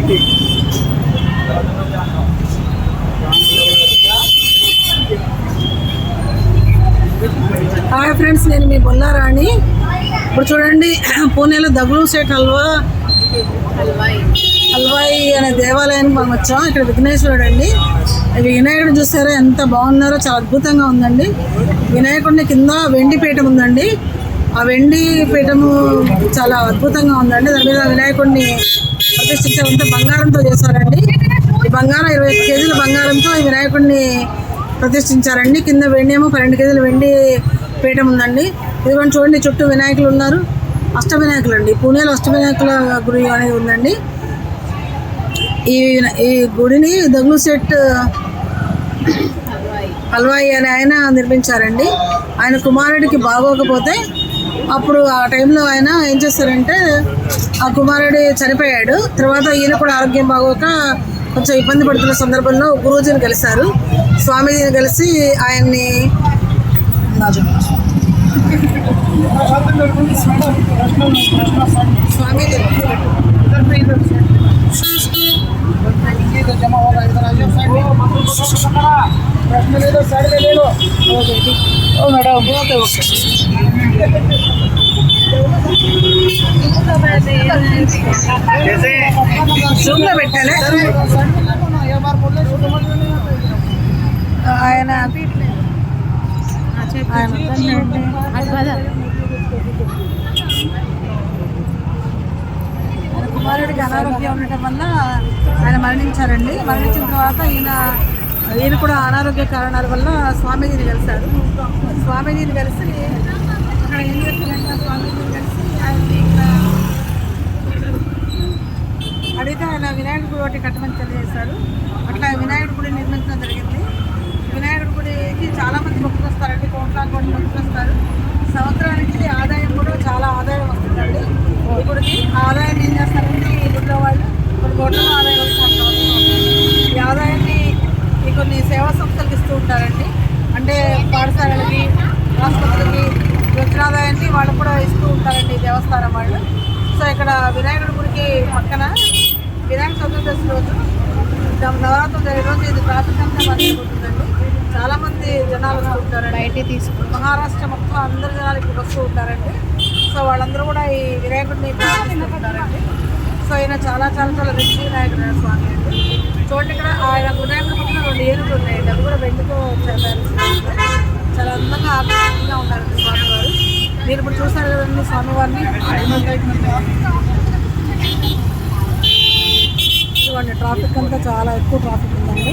Hi friends, నేను మీ బొల్లారాణి. ఇప్పుడు చూడండి, పూణేలో దగ్లూ సేట్ హల్వాయి అనే దేవాలయానికి మనం వచ్చాం. ఇక్కడ విఘ్నేశ్వరుడు అండి. వినాయకుడు చూసారా ఎంత బాగున్నారో, చాలా అద్భుతంగా ఉందండి. వినాయకుడిని కింద వెండి పీఠం ఉందండి. ఆ వెండి పీఠము చాలా అద్భుతంగా ఉందండి. దాని మీద వినాయకుడిని ప్రతిష్ఠించాలంటే బంగారంతో చేశారండి. ఈ బంగారం 25 కేజీల బంగారంతో ఈ వినాయకుడిని ప్రతిష్ఠించారండి. కింద వెండి ఏమో 12 కేజీల వెండి పీఠం ఉందండి. ఇదిగోండి చూడండి, చుట్టూ వినాయకులు ఉన్నారు. అష్టవినాయకులు అండి. పూణేలో అష్టవినాయకుల గుడి అనేది ఉందండి. ఈ గుడిని దగ్లూ సేట్ హల్వాయి అని ఆయన నిర్మించారండి. ఆయన కుమారుడికి బాగోకపోతే అప్పుడు ఆ టైంలో ఆయన ఏం చేస్తారంటే, ఆ కుమారుడు చనిపోయాడు. తర్వాత ఈయన కూడా ఆరోగ్యం బాగోక కొంచెం ఇబ్బంది పడుతున్న సందర్భంలో గురూజీని కలిశారు. స్వామీజీని కలిసి ఆయన్ని స్వామీజీ జూమ్లో పెట్టాలి. ఆయన కుమారుడికి అనారోగ్యం ఉండటం వల్ల ఆయన మరణించారండి. మరణించిన తర్వాత ఈయన కూడా అనారోగ్య కారణాల వల్ల స్వామీజీని కలిశారు. స్వామీజీని కలిసి అక్కడ ఏం చేస్తారంటే, స్వామీజీని కలిసి ఆయన్ని అడిగితే ఆయన వినాయకుడి గుడి ఒకటి కట్టమని తెలియజేశారు. అట్లా వినాయకుడి గుడి నిర్మించడం జరిగింది. వినాయకుడి గుడికి చాలామంది భక్తులు వస్తారండి. కోట్లాది కోట్ల భక్తులు వస్తారు. సంవత్సరానికి ఆదాయం కూడా చాలా ఆదాయం వస్తుందండి. ఈ గుడికి ఆదాయం ఏం చేస్తారంటే, ఈ గుడిలో వాళ్ళు కొన్ని కోట్ల ఆదాయం వస్తారు. ఈ ఆదాయాన్ని కొన్ని సేవా సంస్థలకు ఇస్తూ ఉంటారండి. అంటే పాఠశాలలకి, ఆసుపత్రులకి వచ్చిన ఆదాయాన్ని వాళ్ళు కూడా ఇస్తూ ఉంటారండి దేవస్థానం వాళ్ళు. సో ఇక్కడ వినాయకుడి గుడికి పక్కన వినాయక చతుర్దశి రోజు, నవరాత్రులు జరిగే రోజు ఇది ట్రాఫిక్ అంతా పడిపోతుందండి. చాలామంది జనాలు వస్తూ ఉంటారండి. మహారాష్ట్ర మొత్తం అందరు జనాలు ఇక్కడ వస్తూ ఉంటారండి. సో వాళ్ళందరూ కూడా ఈ వినాయకుడిని ప్రార్థిస్తూ ఉంటారండి. సో ఈయన చాలా చాలా చాలా రిచ్ వినాయకుడు స్వామి అండి. చూడండి, ఇక్కడ ఆయన వినాయకుడి పక్కన 2 ఏనుగులు ఉన్నాయండి. అవి కూడా వెండితో చేశారు. చాలా అందంగా ఆకర్షణీయంగా ఉన్నారండి స్వామివారు. మీరు ఇప్పుడు చూసారు కదండి స్వామివారిని. ఇదిగోండి, ట్రాఫిక్ అంతా చాలా ఎక్కువ ట్రాఫిక్ ఉందండి.